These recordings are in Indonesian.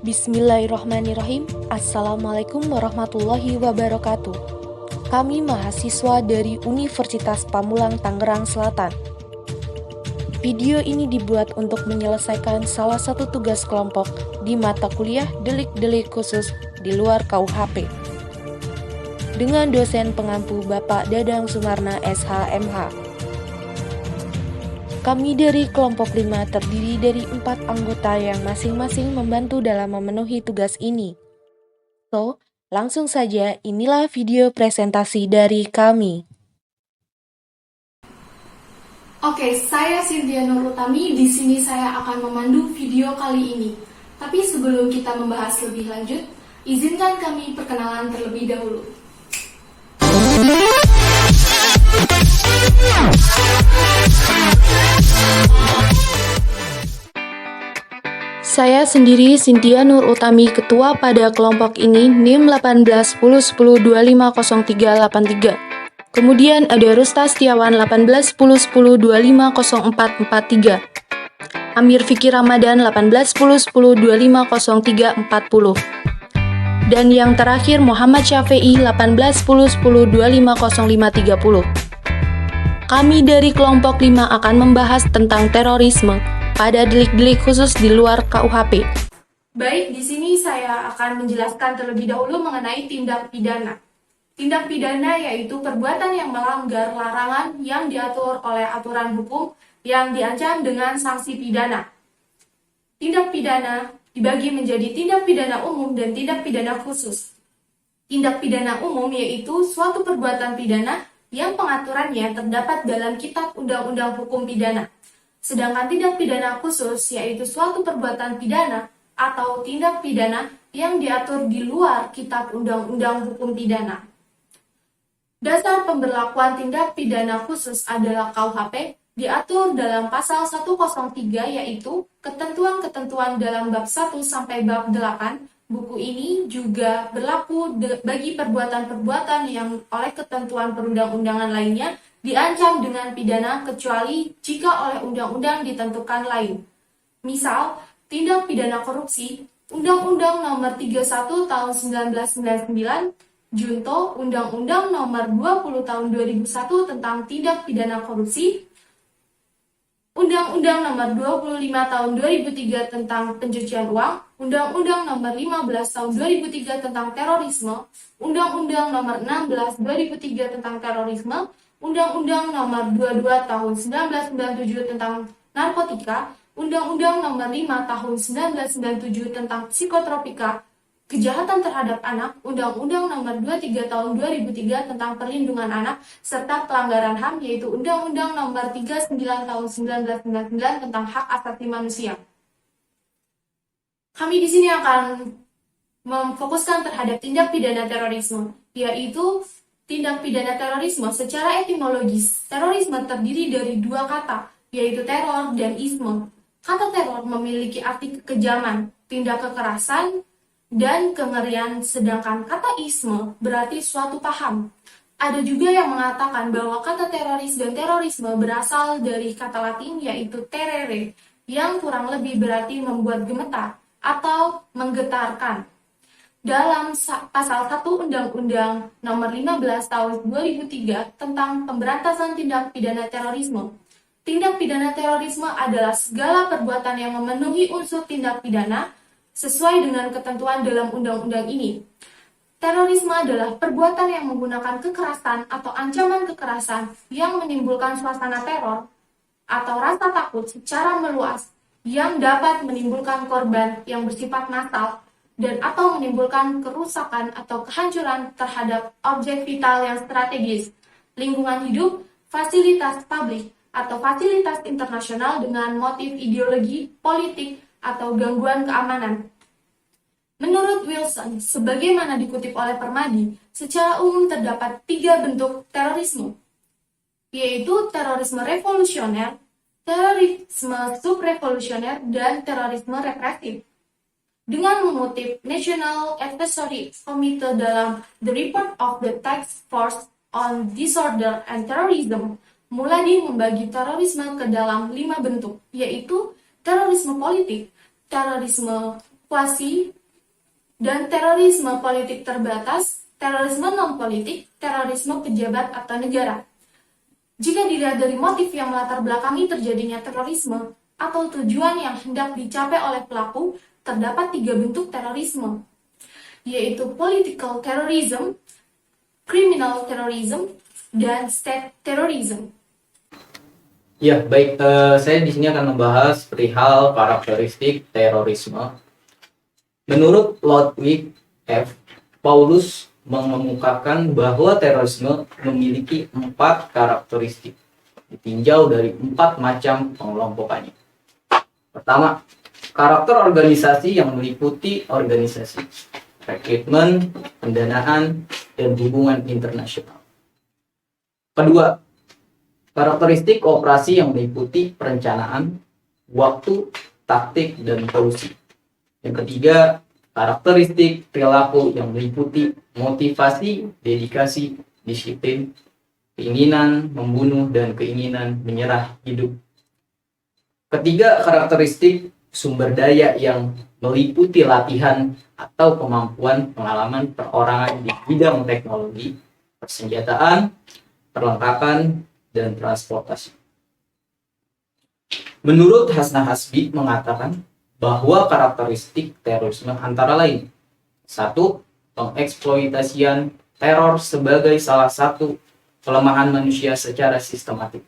Bismillahirrahmanirrahim. Assalamualaikum warahmatullahi wabarakatuh. Kami mahasiswa dari Universitas Pamulang Tangerang Selatan. Video ini dibuat untuk menyelesaikan salah satu tugas kelompok di mata kuliah delik-delik khusus di luar KUHP. Dengan dosen pengampu Bapak Dadang Sumarna SH.MH. Kami dari kelompok 5 terdiri dari 4 anggota yang masing-masing membantu dalam memenuhi tugas ini. So, langsung saja inilah video presentasi dari kami. Oke, saya Cynthia Nur Utami. Di sini saya akan memandu video kali ini. Tapi sebelum kita membahas lebih lanjut, izinkan kami perkenalan terlebih dahulu. Saya sendiri Cynthia Nur Utami, ketua pada kelompok ini NIM 181010250383. Kemudian ada Rusta Setiawan 181010250443. Amir Fikri Ramadan 181010250340. Dan yang terakhir Muhammad Syafi'i 181010250530. Kami dari kelompok 5 akan membahas tentang terorisme pada delik-delik khusus di luar KUHP. Baik, di sini saya akan menjelaskan terlebih dahulu mengenai tindak pidana. Tindak pidana yaitu perbuatan yang melanggar larangan yang diatur oleh aturan hukum yang diancam dengan sanksi pidana. Tindak pidana dibagi menjadi tindak pidana umum dan tindak pidana khusus. Tindak pidana umum yaitu suatu perbuatan pidana yang pengaturannya terdapat dalam Kitab Undang-Undang Hukum Pidana. Sedangkan tindak pidana khusus yaitu suatu perbuatan pidana atau tindak pidana yang diatur di luar Kitab Undang-Undang Hukum Pidana. Dasar pemberlakuan tindak pidana khusus adalah KUHP diatur dalam pasal 103 yaitu ketentuan-ketentuan dalam bab 1 sampai bab 8. Buku ini juga berlaku bagi perbuatan-perbuatan yang oleh ketentuan perundang-undangan lainnya diancam dengan pidana kecuali jika oleh undang-undang ditentukan lain. Misal, tindak pidana korupsi, Undang-Undang Nomor 31 Tahun 1999, Junto Undang-Undang Nomor 20 Tahun 2001 tentang tindak pidana korupsi, Undang-Undang Nomor 25 Tahun 2003 tentang pencucian uang, Undang-Undang Nomor 15 Tahun 2003 tentang terorisme, Undang-Undang Nomor 16 2003 tentang terorisme, Undang-Undang Nomor 22 Tahun 1997 tentang narkotika, Undang-Undang Nomor 5 Tahun 1997 tentang psikotropika, kejahatan terhadap anak, Undang-Undang Nomor 23 Tahun 2003 tentang perlindungan anak, serta pelanggaran HAM yaitu Undang-Undang Nomor 39 Tahun 1999 tentang hak asasi manusia. Kami di sini akan memfokuskan terhadap tindak pidana terorisme, yaitu tindak pidana terorisme secara etimologis. Terorisme terdiri dari dua kata, yaitu teror dan isme. Kata teror memiliki arti kekejaman, tindak kekerasan, dan kengerian, sedangkan kata isme berarti suatu paham. Ada juga yang mengatakan bahwa kata teroris dan terorisme berasal dari kata Latin yaitu terere, yang kurang lebih berarti membuat gemetar atau menggetarkan. Dalam pasal 1 Undang-Undang Nomor 15 Tahun 2003 tentang pemberantasan tindak pidana terorisme. Tindak pidana terorisme adalah segala perbuatan yang memenuhi unsur tindak pidana sesuai dengan ketentuan dalam undang-undang ini. Terorisme adalah perbuatan yang menggunakan kekerasan atau ancaman kekerasan yang menimbulkan suasana teror atau rasa takut secara meluas yang dapat menimbulkan korban yang bersifat massal dan atau menimbulkan kerusakan atau kehancuran terhadap objek vital yang strategis, lingkungan hidup, fasilitas publik, atau fasilitas internasional dengan motif ideologi, politik, atau gangguan keamanan. Menurut Wilson, sebagaimana dikutip oleh Permadi, secara umum terdapat 3 bentuk terorisme, yaitu terorisme revolusioner, terorisme subrevolusioner, dan terorisme represif. Dengan mengutip National Advisory Committee dalam The Report of the Task Force on Disorder and Terrorism, Muladi membagi terorisme ke dalam 5 bentuk, yaitu terorisme politik, terorisme kuasi, dan terorisme politik terbatas, terorisme non-politik, terorisme pejabat atau negara. Jika dilihat dari motif yang melatar belakangi terjadinya terorisme atau tujuan yang hendak dicapai oleh pelaku, terdapat 3 bentuk terorisme, yaitu political terrorism, criminal terrorism, dan state terrorism. Ya, baik. Saya di sini akan membahas perihal karakteristik terorisme. Menurut Ludwig F. Paulus mengemukakan bahwa terorisme memiliki 4 karakteristik, ditinjau dari 4 macam pengelompokannya. Pertama, karakter organisasi yang meliputi organisasi, rekrutmen, pendanaan, dan hubungan internasional. Kedua, karakteristik operasi yang meliputi perencanaan, waktu, taktik, dan solusi. Yang ketiga, karakteristik perilaku yang meliputi motivasi, dedikasi, disiplin, keinginan membunuh, dan keinginan menyerah hidup. Ketiga, karakteristik sumber daya yang meliputi latihan atau kemampuan pengalaman perorangan di bidang teknologi, persenjataan, perlengkapan, dan transportasi. Menurut Hasna Hasbi mengatakan bahwa karakteristik terorisme antara lain: 1. Pengeksploitasian teror sebagai salah satu pelemahan manusia secara sistematik.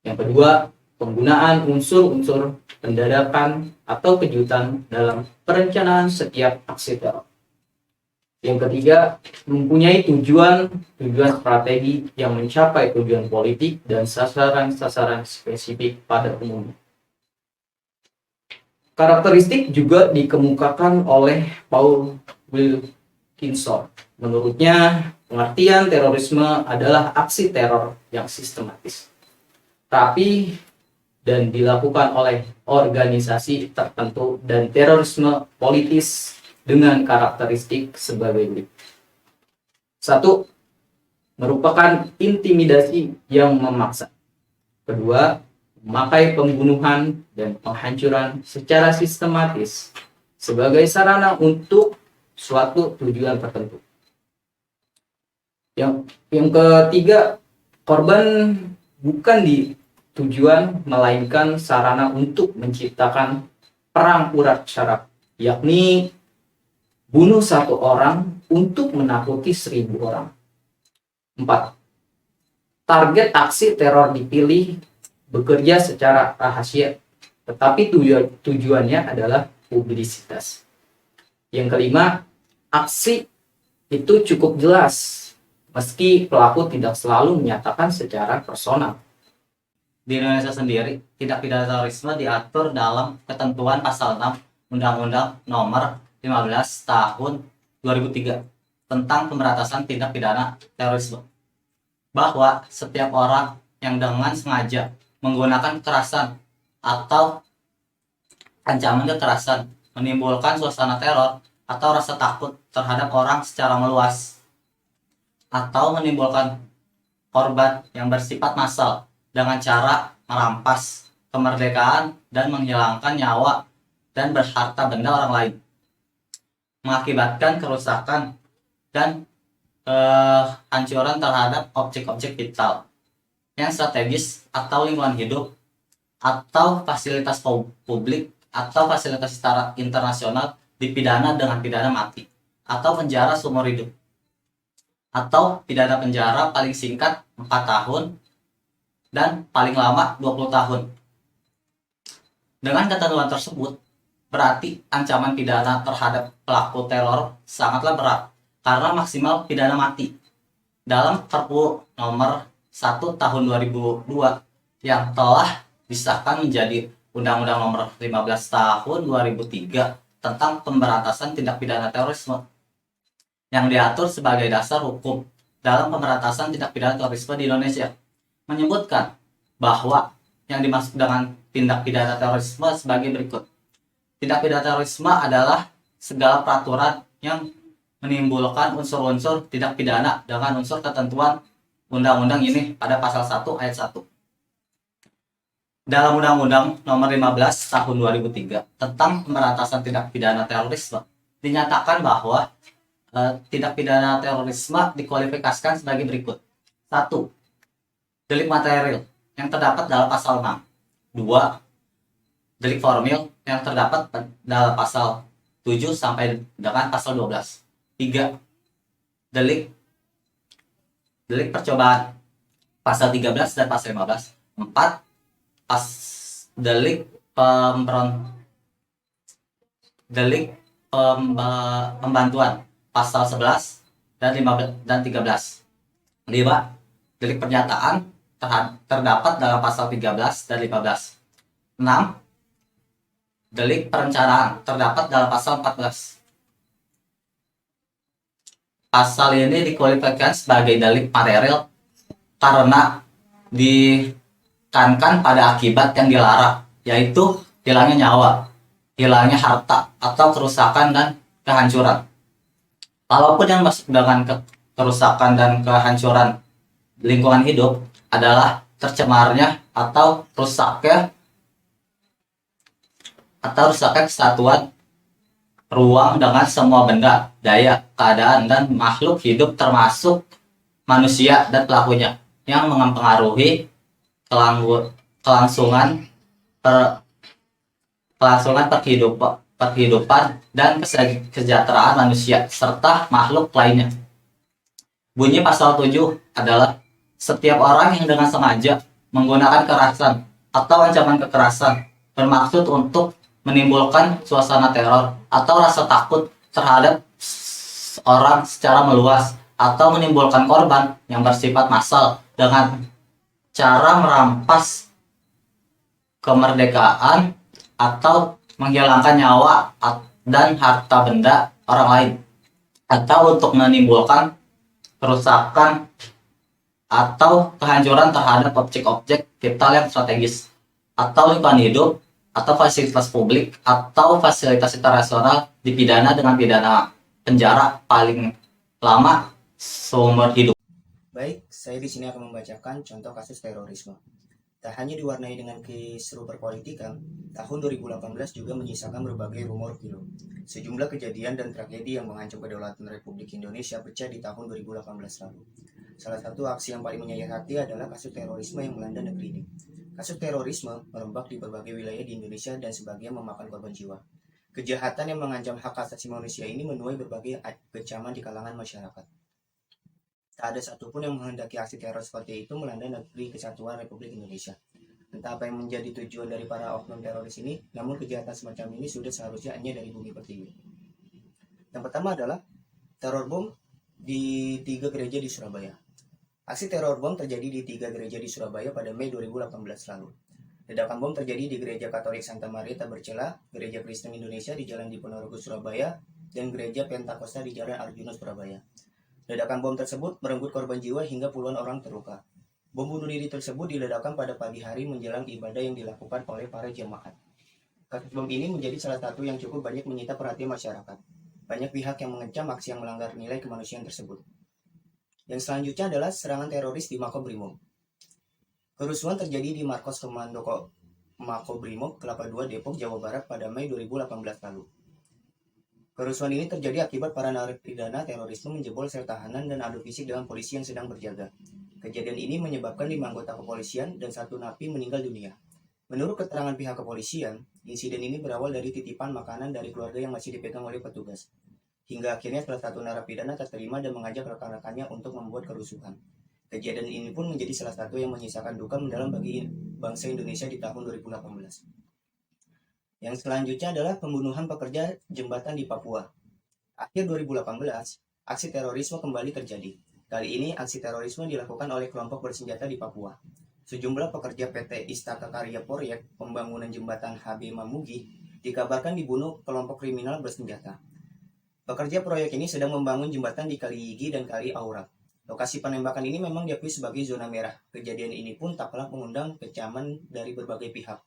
Yang kedua, penggunaan unsur-unsur pendadakan atau kejutan dalam perencanaan setiap aksi teror. Yang ketiga, mempunyai tujuan strategi yang mencapai tujuan politik dan sasaran-sasaran spesifik pada umumnya. Karakteristik juga dikemukakan oleh Paul Wilkinson. Menurutnya, pengertian terorisme adalah aksi teror yang sistematis, rapi, dan dilakukan oleh organisasi tertentu, dan terorisme politis dengan karakteristik sebagai berikut. 1. Merupakan intimidasi yang memaksa. Kedua, memakai pembunuhan dan penghancuran secara sistematis sebagai sarana untuk suatu tujuan tertentu. Yang ketiga, korban bukan tujuan melainkan sarana untuk menciptakan perang urat syarab, yakni bunuh 1 orang untuk menakuti 1.000 orang. 4. Target aksi teror dipilih bekerja secara rahasia, tetapi tujuannya adalah publisitas. Yang kelima, aksi itu cukup jelas, meski pelaku tidak selalu menyatakan secara personal. Di Indonesia sendiri, tindak pidana terorisme diatur dalam ketentuan pasal 6 Undang-Undang Nomor 15 Tahun 2003 tentang pemberantasan tindak pidana terorisme, bahwa setiap orang yang dengan sengaja menggunakan kekerasan atau ancaman kekerasan menimbulkan suasana teror atau rasa takut terhadap orang secara meluas, atau menimbulkan korban yang bersifat massal dengan cara merampas kemerdekaan dan menghilangkan nyawa dan berharta benda orang lain, mengakibatkan kerusakan dan hancuran terhadap objek-objek vital yang strategis atau lingkungan hidup atau fasilitas publik atau fasilitas internasional, dipidana dengan pidana mati atau penjara seumur hidup, atau pidana penjara paling singkat 4 tahun dan paling lama 20 tahun. Dengan ketentuan tersebut, berarti ancaman pidana terhadap pelaku teror sangatlah berat, karena maksimal pidana mati. Dalam Perpu Nomor 1 Tahun 2002 yang telah disahkan menjadi Undang-Undang Nomor 15 Tahun 2003 tentang pemberantasan tindak pidana terorisme, yang diatur sebagai dasar hukum dalam pemberantasan tindak pidana terorisme di Indonesia, menyebutkan bahwa yang dimaksud dengan tindak pidana terorisme sebagai berikut. Tindak pidana terorisme adalah segala peraturan yang menimbulkan unsur-unsur tindak pidana dengan unsur ketentuan undang-undang ini pada pasal 1 ayat 1. dalam Undang-Undang Nomor 15 Tahun 2003 tentang pemberantasan tindak pidana terorisme dinyatakan bahwa tindak pidana terorisme dikualifikasikan sebagai berikut. 1. Delik material yang terdapat dalam pasal 6. 2. Delik formil yang terdapat dalam pasal 7 sampai dengan pasal 12. 3. Delik percobaan pasal 13 dan pasal 15. 4. Delik pembantuan pasal 11 dan 15 dan 13. 5. Delik pernyataan terdapat dalam pasal 13 dan 15. 6. Delik perencanaan terdapat dalam pasal 14. Pasal ini dikualifikasikan sebagai delik material karena ditekankan pada akibat yang dilarang, yaitu hilangnya nyawa, hilangnya harta, atau kerusakan dan kehancuran. Walaupun yang masuk dengan kerusakan dan kehancuran lingkungan hidup adalah tercemarnya atau rusaknya kesatuan ruang dengan semua benda, daya, keadaan, dan makhluk hidup termasuk manusia dan pelakunya yang mempengaruhi kelangsungan perhidupan dan kesejahteraan manusia serta makhluk lainnya. Bunyi pasal 7 adalah setiap orang yang dengan sengaja menggunakan kekerasan atau ancaman kekerasan bermaksud untuk menimbulkan suasana teror atau rasa takut terhadap orang secara meluas atau menimbulkan korban yang bersifat massal dengan cara merampas kemerdekaan atau menghilangkan nyawa dan harta benda orang lain, atau untuk menimbulkan kerusakan atau kehancuran terhadap objek-objek vital yang strategis atau lingkungan hidup atau fasilitas publik atau fasilitas internasional dipidana dengan pidana penjara paling lama seumur hidup. Baik, saya di sini akan membacakan contoh kasus terorisme. Tak hanya diwarnai dengan kisruh perpolitikan, tahun 2018 juga menyisakan berbagai rumor pilu. Sejumlah kejadian dan tragedi yang mengancam kedaulatan Republik Indonesia pecah di tahun 2018 lalu. Salah satu aksi yang paling menyayat hati adalah kasus terorisme yang melanda negeri ini. Kasus terorisme merebak di berbagai wilayah di Indonesia dan sebagian memakan korban jiwa. Kejahatan yang mengancam hak asasi manusia ini menuai berbagai kecaman di kalangan masyarakat. Tak ada satupun yang menghendaki aksi teror seperti itu melanda negeri kesatuan Republik Indonesia. Entah apa yang menjadi tujuan dari para oknum teroris ini, namun kejahatan semacam ini sudah seharusnya hanya dari bumi pertiwi. Yang pertama adalah teror bom di 3 gereja di Surabaya. Aksi teror bom terjadi di 3 gereja di Surabaya pada Mei 2018 lalu. Ledakan bom terjadi di Gereja Katolik Santa Maria Tabercela, Gereja Kristen Indonesia di Jalan Diponorogo Surabaya, dan Gereja Pentakosta di Jalan Arjuna Surabaya. Ledakan bom tersebut merenggut korban jiwa hingga puluhan orang terluka. Bom bunuh diri tersebut diledakkan pada pagi hari menjelang ibadah yang dilakukan oleh para jemaat. Kasus bom ini menjadi salah satu yang cukup banyak menyita perhatian masyarakat. Banyak pihak yang mengecam aksi yang melanggar nilai kemanusiaan tersebut. Yang selanjutnya adalah serangan teroris di Makobrimob. Kerusuhan terjadi di Markos Komando Makobrimob, Kelapa II, Depok, Jawa Barat pada Mei 2018 lalu. Kerusuhan ini terjadi akibat para narapidana terorisme menjebol sel tahanan dan adu fisik dengan polisi yang sedang berjaga. Kejadian ini menyebabkan 5 anggota kepolisian dan 1 napi meninggal dunia. Menurut keterangan pihak kepolisian, insiden ini berawal dari titipan makanan dari keluarga yang masih dipegang oleh petugas. Hingga akhirnya salah satu narapidana terterima dan mengajak rekan-rekannya untuk membuat kerusuhan. Kejadian ini pun menjadi salah satu yang menyisakan duka mendalam bagi bangsa Indonesia di tahun 2018. Yang selanjutnya adalah pembunuhan pekerja jembatan di Papua. Akhir 2018, aksi terorisme kembali terjadi. Kali ini aksi terorisme dilakukan oleh kelompok bersenjata di Papua. Sejumlah pekerja PT Istaka Karya Proyek Pembangunan Jembatan HB Mamugi dikabarkan dibunuh kelompok kriminal bersenjata. Pekerja proyek ini sedang membangun jembatan di Kali Yigi dan Kali Aura. Lokasi penembakan ini memang diakui sebagai zona merah. Kejadian ini pun tak kalah mengundang kecaman dari berbagai pihak.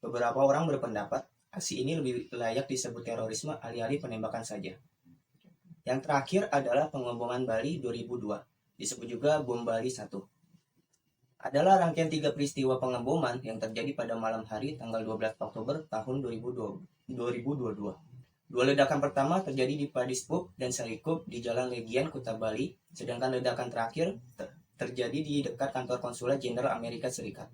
Beberapa orang berpendapat aksi ini lebih layak disebut terorisme alih-alih penembakan saja. Yang terakhir adalah pengoboman Bali 2002, disebut juga bom Bali 1. adalah rangkaian 3 peristiwa pengeboman yang terjadi pada malam hari tanggal 12 Oktober tahun 2022. Dua ledakan pertama terjadi di Padisbub dan Salikup di Jalan Legian, Kuta Bali, sedangkan ledakan terakhir terjadi di dekat kantor konsulat jenderal Amerika Serikat.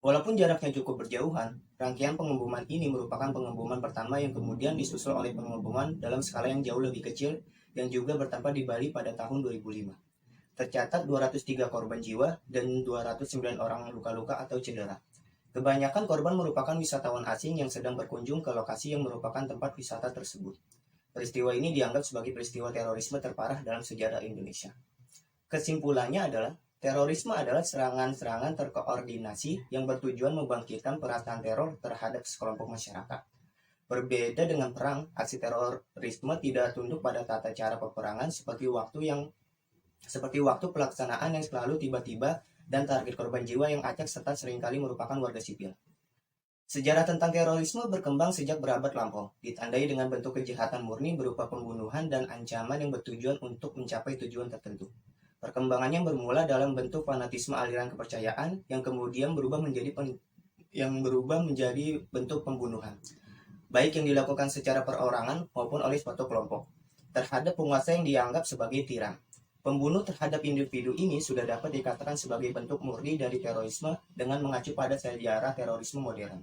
Walaupun jaraknya cukup berjauhan, rangkaian pengeboman ini merupakan pengeboman pertama yang kemudian disusul oleh pengeboman dalam skala yang jauh lebih kecil yang juga bertempat di Bali pada tahun 2005. Tercatat 203 korban jiwa dan 209 orang luka-luka atau cedera. Kebanyakan korban merupakan wisatawan asing yang sedang berkunjung ke lokasi yang merupakan tempat wisata tersebut. Peristiwa ini dianggap sebagai peristiwa terorisme terparah dalam sejarah Indonesia. Kesimpulannya adalah, terorisme adalah serangan-serangan terkoordinasi yang bertujuan membangkitkan perasaan teror terhadap sekelompok masyarakat. Berbeda dengan perang, aksi terorisme tidak tunduk pada tata cara peperangan seperti waktu pelaksanaan yang selalu tiba-tiba dan target korban jiwa yang acak serta seringkali merupakan warga sipil. Sejarah tentang terorisme berkembang sejak berabad lampau, ditandai dengan bentuk kejahatan murni berupa pembunuhan dan ancaman yang bertujuan untuk mencapai tujuan tertentu. Perkembangannya bermula dalam bentuk fanatisme aliran kepercayaan yang kemudian berubah menjadi bentuk pembunuhan, baik yang dilakukan secara perorangan maupun oleh suatu kelompok, terhadap penguasa yang dianggap sebagai tiran. Pembunuh terhadap individu ini sudah dapat dikatakan sebagai bentuk murni dari terorisme dengan mengacu pada sejarah terorisme modern.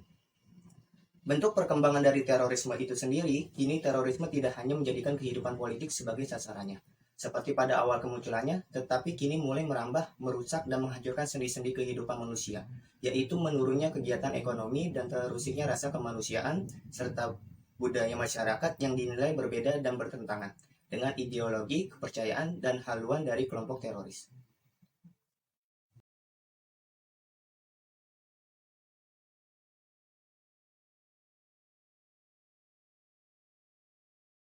Bentuk perkembangan dari terorisme itu sendiri, kini terorisme tidak hanya menjadikan kehidupan politik sebagai sasarannya, seperti pada awal kemunculannya, tetapi kini mulai merambah, merusak, dan menghancurkan sendi-sendi kehidupan manusia, yaitu menurunnya kegiatan ekonomi dan terusiknya rasa kemanusiaan, serta budaya masyarakat yang dinilai berbeda dan bertentangan dengan ideologi, kepercayaan, dan haluan dari kelompok teroris.